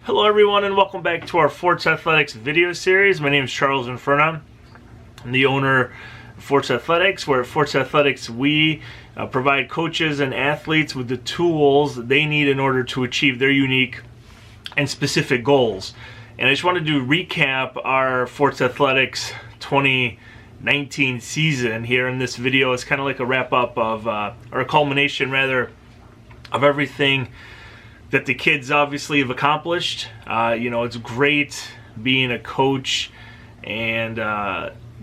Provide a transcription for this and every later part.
Hello everyone and welcome back to our Forza Athletics video series. My name is Charles Infurna. I'm the owner of Forza Athletics, where at Forza Athletics we provide coaches and athletes with the tools that they need in order to achieve their unique and specific goals. And I just wanted to recap our Forza Athletics 2019 season here in this video. It's kind of like a wrap up of, or a culmination rather, of everything that the kids obviously have accomplished. It's great being a coach and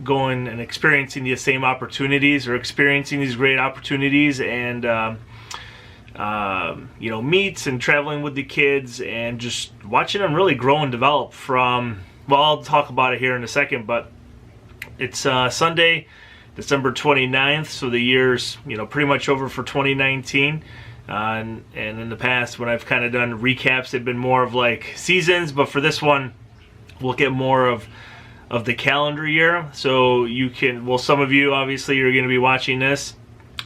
going and experiencing the same opportunities, or experiencing these great opportunities, and meets and traveling with the kids and just watching them really grow and develop from, well, I'll talk about it here in a second, but it's Sunday, December 29th, so the year's pretty much over for 2019. And in the past, when I've kind of done recaps, they've been more of like seasons, but for this one, we'll get more of the calendar year. So you can, well, some of you obviously are going to be watching this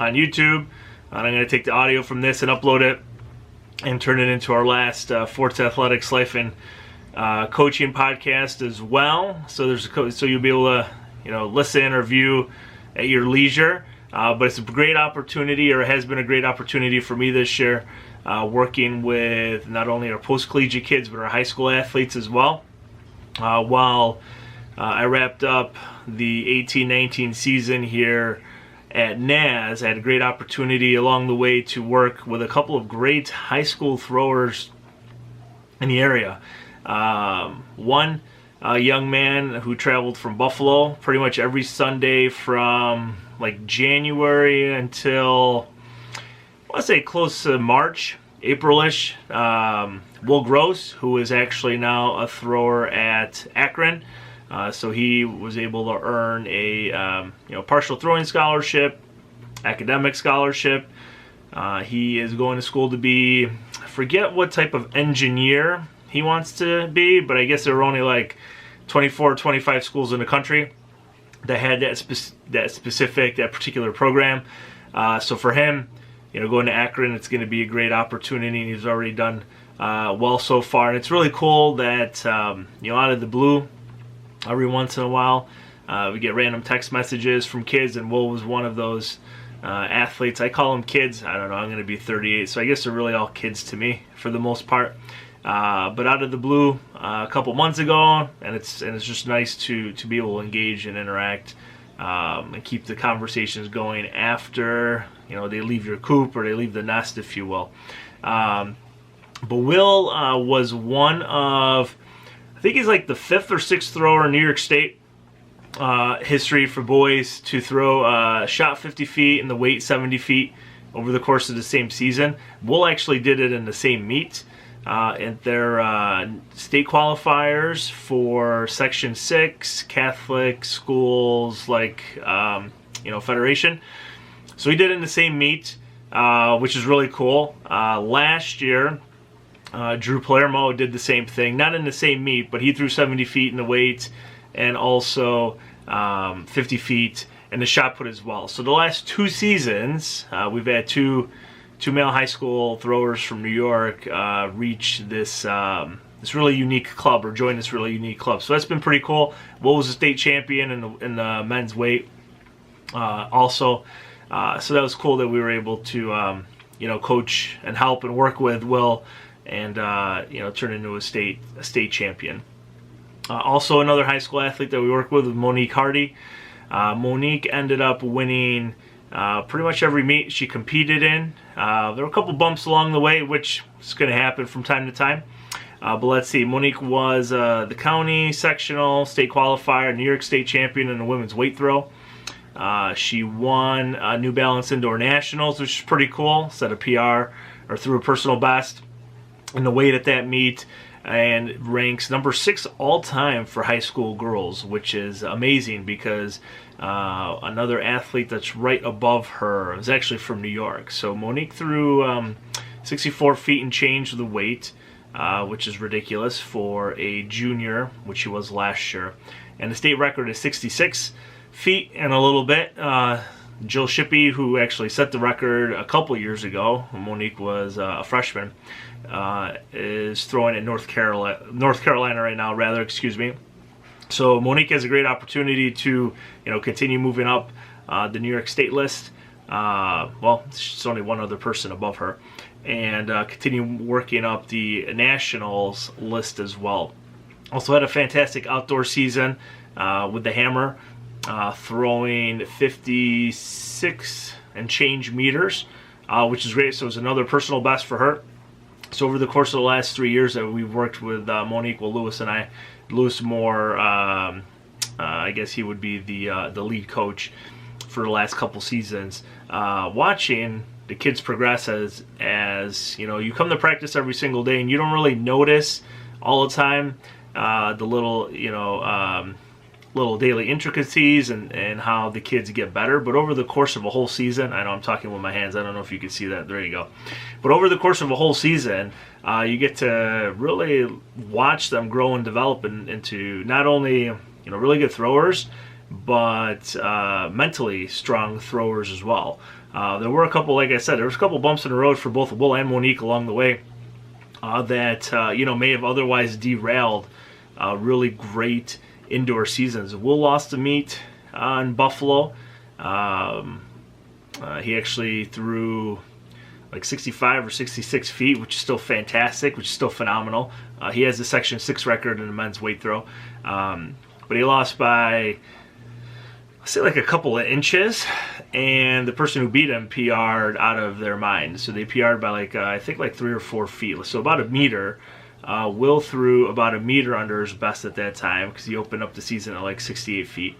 on YouTube, and I'm going to take the audio from this and upload it and turn it into our last Forza Athletics Life and Coaching podcast as well. So so you'll be able to listen or view at your leisure. But it's a great opportunity, or it has been a great opportunity for me this year, working with not only our post-collegiate kids, but our high school athletes as well. While I wrapped up the 18-19 season here at NAS, I had a great opportunity along the way to work with a couple of great high school throwers in the area. One, a young man who traveled from Buffalo pretty much every Sunday from like January until, I want to say close to March, April-ish. Will Gross, who is actually now a thrower at Akron. So he was able to earn a partial throwing scholarship, academic scholarship. He is going to school to be, I forget what type of engineer he wants to be, but I guess there were only like 24 or 25 schools in the country that had that particular program. So for him, going to Akron, it's going to be a great opportunity, and he's already done well so far. And it's really cool that out of the blue, every once in a while, we get random text messages from kids, and Will was one of those athletes. I call them kids. I don't know. I'm going to be 38, so I guess they're really all kids to me for the most part. But out of the blue, a couple months ago, and it's just nice to be able to engage and interact and keep the conversations going after they leave your coop, or they leave the nest, if you will. But Will was one of, I think he's like the 5th or 6th thrower in New York State history for boys to throw shot 50 feet and the weight 70 feet over the course of the same season. Will actually did it in the same meet. And their state qualifiers for Section 6 Catholic schools, like Federation. So he did it in the same meet, which is really cool. Last year, Drew Palermo did the same thing, not in the same meet, but he threw 70 feet in the weight and also 50 feet in the shot put as well. So the last 2 seasons, we've had two male high school throwers from New York reach this really unique club, or join this really unique club. So that's been pretty cool. Will was a state champion in the men's weight also. So that was cool that we were able to coach and help and work with Will, and turn into a state champion. Also, another high school athlete that we work with Monique Hardy. Monique ended up winning pretty much every meet she competed in. There were a couple bumps along the way, which is going to happen from time to time. But let's see. Monique was the county sectional state qualifier, New York State champion in the women's weight throw. She won New Balance Indoor Nationals, which is pretty cool. Set a PR, or threw a personal best in the weight at that meet, and ranks number 6 all time for high school girls, which is amazing because another athlete that's right above her is actually from New York. So Monique threw 64 feet and change the weight, which is ridiculous for a junior, which she was last year. And the state record is 66 feet and a little bit. Jill Shippey, who actually set the record a couple years ago, Monique was a freshman, is throwing at North Carolina right now, rather, excuse me. So Monique has a great opportunity to, continue moving up the New York State list. Well, there's only one other person above her, and continue working up the Nationals list as well. Also had a fantastic outdoor season with the hammer, throwing 56 and change meters, which is great. So it's another personal best for her. So over the course of the last 3 years that we've worked with Monique, well, Lewis and I, Lewis more, I guess he would be the lead coach for the last couple seasons, watching the kids progress as you come to practice every single day and you don't really notice all the time the little little daily intricacies and how the kids get better. But over the course of a whole season, I know I'm talking with my hands, I don't know if you can see that, there you go. But over the course of a whole season, you get to really watch them grow and develop into not only really good throwers, but mentally strong throwers as well. There were a couple, like I said, there was a couple bumps in the road for both Will and Monique along the way that may have otherwise derailed really great indoor seasons. Will lost a meet in Buffalo. He actually threw like 65 or 66 feet, which is still fantastic, which is still phenomenal. He has the Section 6 record in the men's weight throw. But he lost by, let's say, like a couple of inches, and the person who beat him PR'd out of their mind. So they PR'd by I think 3 or 4 feet, so about a meter. Will threw about a meter under his best at that time because he opened up the season at like 68 feet.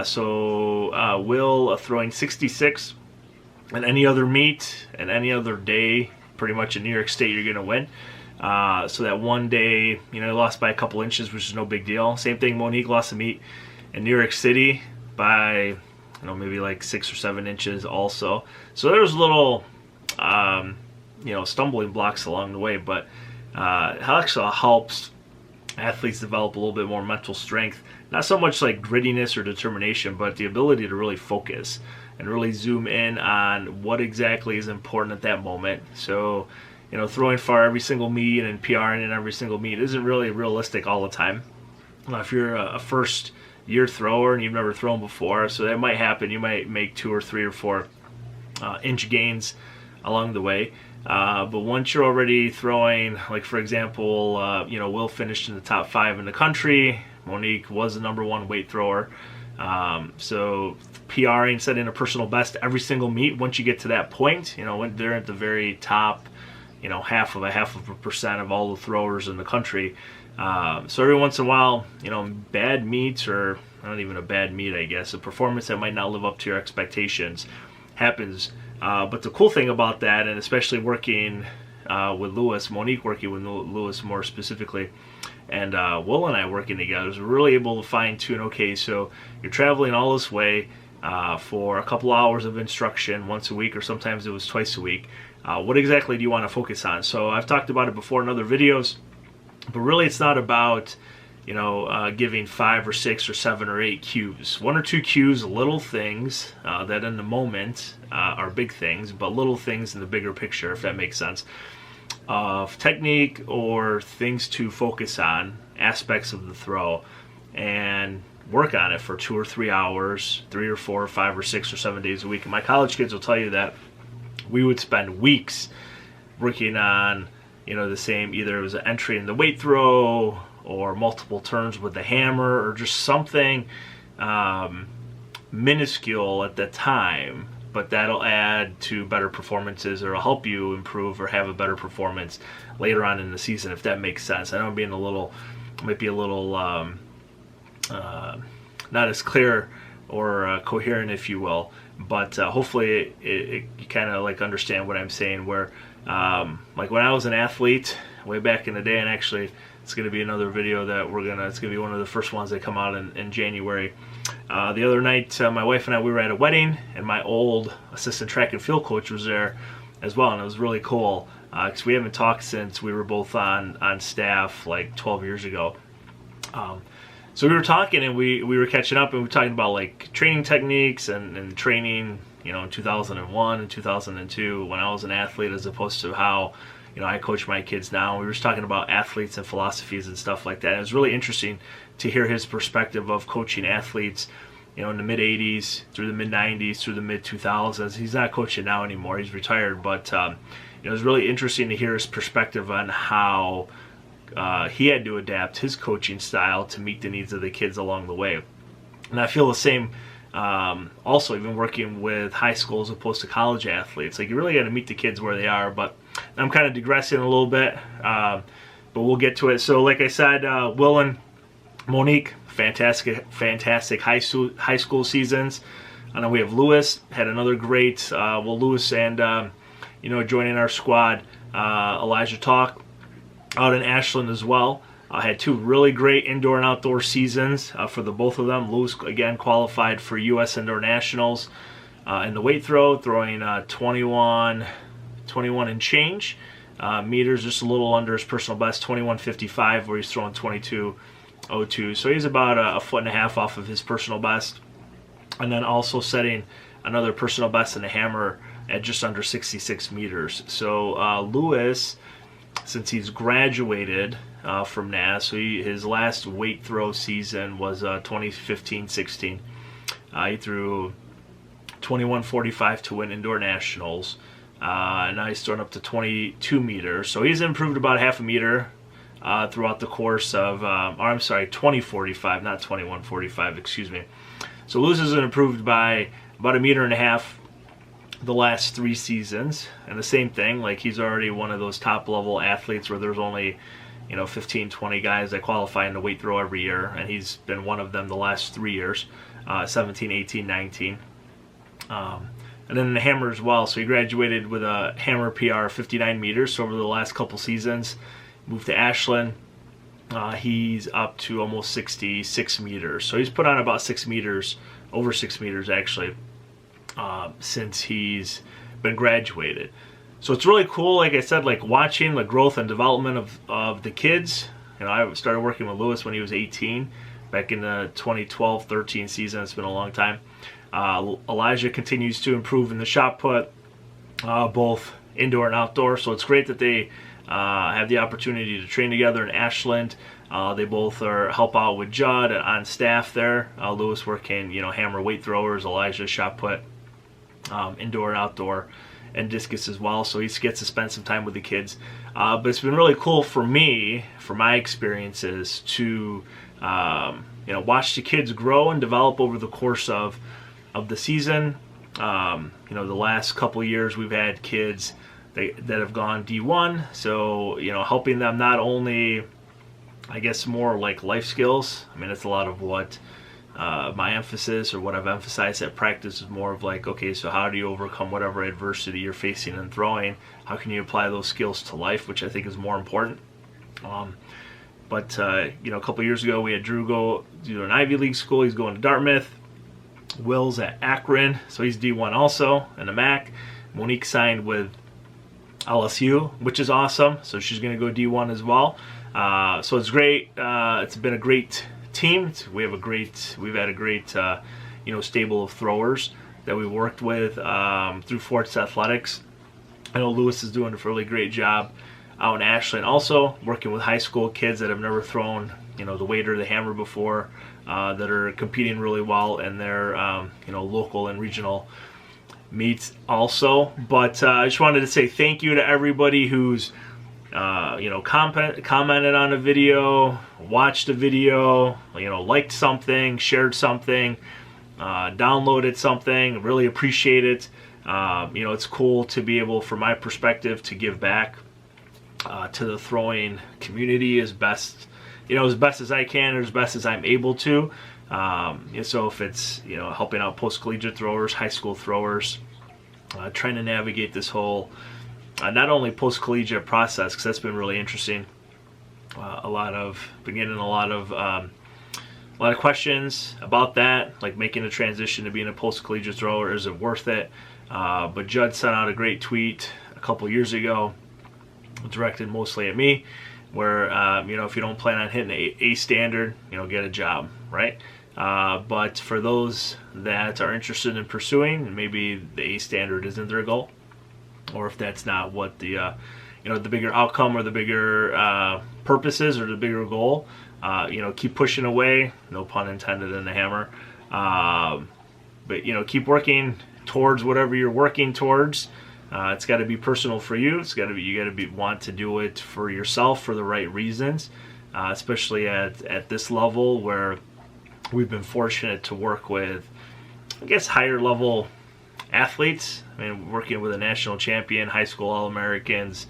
So Will throwing 66 and any other meet and any other day, pretty much in New York State, you're going to win. So that one day, he lost by a couple inches, which is no big deal. Same thing, Monique lost a meet in New York City by, maybe like 6 or 7 inches also. So there's little, stumbling blocks along the way, but it actually helps athletes develop a little bit more mental strength. Not so much like grittiness or determination, but the ability to really focus and really zoom in on what exactly is important at that moment. So, throwing far every single meet and PRing in every single meet isn't really realistic all the time. If you're a first year thrower and you've never thrown before, so that might happen. You might make 2 or 3 or 4 inch gains along the way. But once you're already throwing, like for example, Will finished in the top 5 in the country. Monique was the #1 weight thrower. So PRing, setting a personal best every single meet. Once you get to that point, when they're at the very top, half of a percent of all the throwers in the country. So every once in a while, bad meets, or not even a bad meet, I guess, a performance that might not live up to your expectations happens. But the cool thing about that, and especially working with Lewis, Monique working with Lewis more specifically, and Will and I working together, is we're really able to fine tune, okay, so you're traveling all this way for a couple hours of instruction once a week, or sometimes it was twice a week. What exactly do you want to focus on? So I've talked about it before in other videos, but really it's not about giving 5 or 6 or 7 or 8 cues. 1 or 2 cues, little things that in the moment are big things, but little things in the bigger picture, if that makes sense, of technique or things to focus on, aspects of the throw, and work on it for 2 or 3 hours, 3 or 4 or 5 or 6 or 7 days a week. And my college kids will tell you that we would spend weeks working on, the same, either it was an entry in the weight throw or multiple turns with the hammer, or just something minuscule at the time, but that'll add to better performances, or it'll help you improve or have a better performance later on in the season, if that makes sense. I know I'm being might be a little not as clear or coherent, if you will, but hopefully you kind of understand what I'm saying, where like when I was an athlete way back in the day, and actually it's going to be another video that it's going to be one of the first ones that come out in January. The other night, my wife and I, we were at a wedding, and my old assistant track and field coach was there as well, and it was really cool because we haven't talked since we were both on staff like 12 years ago. So we were talking, and we were catching up, and we were talking about training techniques and training, in 2001 and 2002 when I was an athlete, as opposed to how I coach my kids now. We were just talking about athletes and philosophies and stuff like that. It was really interesting to hear his perspective of coaching athletes, in the mid 80s through the mid 90s through the mid 2000s. He's not coaching now anymore. He's retired, but it was really interesting to hear his perspective on how he had to adapt his coaching style to meet the needs of the kids along the way. And I feel the same. Also, even working with high school as opposed to college athletes, like you really got to meet the kids where they are. But I'm kind of digressing a little bit, but we'll get to it. So, like I said, Will and Monique, fantastic high school seasons. And then we have Lewis, had another great. Lewis and joining our squad, Elijah Talk out in Ashland as well. Had two really great indoor and outdoor seasons for the both of them. Lewis, again, qualified for U.S. Indoor Nationals in the weight throw, throwing 21 and change meters, just a little under his personal best, 21.55, where he's throwing 22.02. So he's about a foot and a half off of his personal best. And then also setting another personal best in the hammer at just under 66 meters. So Lewis, since he's graduated from NAS, so his last weight throw season was 2015-16. He threw 21.45 to win indoor nationals. And now he's throwing up to 22 meters. So he's improved about half a meter throughout the course of, 20.45, not 21.45, excuse me. So Lewis has improved by about a meter and a half the last 3 seasons. And the same thing, like he's already one of those top level athletes where there's only 15, 20 guys that qualify in the weight throw every year, and he's been one of them the last 3 years, 17, 18, 19. And then in the hammer as well, so he graduated with a hammer PR of 59 meters, so over the last couple seasons, moved to Ashland, he's up to almost 66 meters. So he's put on about 6 meters, over 6 meters actually, since he's been graduated. So it's really cool, like I said, like watching the growth and development of the kids. I started working with Lewis when he was 18, back in the 2012-13 season. It's been a long time. Elijah continues to improve in the shot put, both indoor and outdoor. So it's great that they have the opportunity to train together in Ashland. They both help out with Judd on staff there. Lewis working, hammer weight throwers, Elijah shot put, indoor and outdoor, and discus as well, so he gets to spend some time with the kids. But it's been really cool for me, for my experiences, to watch the kids grow and develop over the course of the season. The last couple of years we've had kids that have gone D1, so helping them not only, I guess, more like life skills. I mean, it's a lot of what my emphasis, or what I've emphasized at practice, is more of like, okay, so how do you overcome whatever adversity you're facing in throwing? How can you apply those skills to life, which I think is more important. But a couple years ago we had Drew go to an Ivy League school. He's going to Dartmouth. Will's at Akron, so he's D1 also in the MAC. Monique signed with LSU, which is awesome, so she's going to go D1 as well. So it's great. It's been a great team. We've had a great stable of throwers that we worked with through Forza Athletics. I know Lewis is doing a really great job out in Ashland, also working with high school kids that have never thrown the weight or the hammer before, that are competing really well in their local and regional meets also. But I just wanted to say thank you to everybody who's commented on a video, watched a video, liked something, shared something, downloaded something. Really appreciate it. It's cool to be able, from my perspective, to give back to the throwing community as best as I can, or as best as I'm able to. So if it's helping out post-collegiate throwers, high school throwers, trying to navigate this whole not only post-collegiate process, because that's been really interesting. Been getting a lot of questions about that, like making a transition to being a post-collegiate thrower. Is it worth it? But Judd sent out a great tweet a couple years ago, directed mostly at me, where if you don't plan on hitting a standard, get a job, right? But for those that are interested in pursuing, and maybe the A standard isn't their goal, or if that's not what the the bigger outcome or the bigger purposes or the bigger goal. Keep pushing away, no pun intended in the hammer. But keep working towards whatever you're working towards. It's got to be personal for you. You got to want to do it for yourself for the right reasons, especially at this level where we've been fortunate to work with, I guess, higher level athletes. I mean, working with a national champion, high school All-Americans,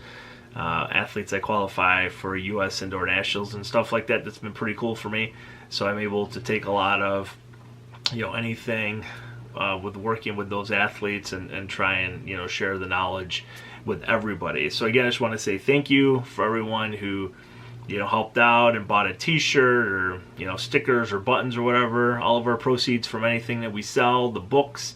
athletes that qualify for U.S. indoor nationals and stuff like that. That's been pretty cool for me. So I'm able to take a lot of, anything with working with those athletes and try and, share the knowledge with everybody. So again, I just want to say thank you for everyone who, helped out and bought a t-shirt or, stickers or buttons or whatever. All of our proceeds from anything that we sell, the books,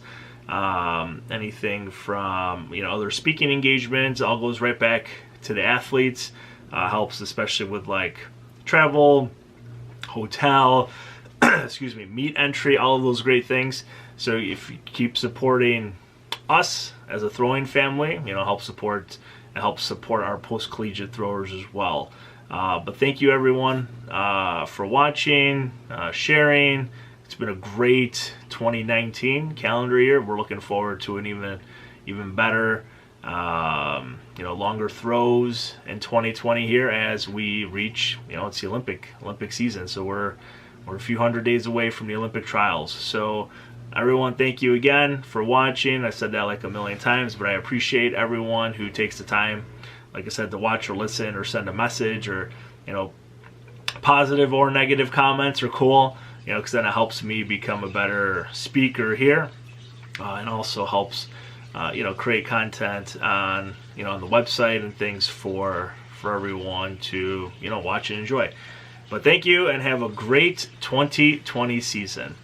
anything from, other speaking engagements, all goes right back to the athletes. Helps especially with like travel, hotel, meet entry, all of those great things. So if you keep supporting us as a throwing family, help support our post-collegiate throwers as well. But thank you everyone for watching, sharing. It's been a great 2019 calendar year. We're looking forward to an even better, longer throws in 2020 here as we reach, it's the Olympic season. So we're a few hundred days away from the Olympic trials. So everyone, thank you again for watching. I said that like a million times, but I appreciate everyone who takes the time, like I said, to watch or listen or send a message or, positive or negative comments are cool, because then it helps me become a better speaker here, and also helps, create content on, on the website and things for everyone to, watch and enjoy. But thank you and have a great 2020 season.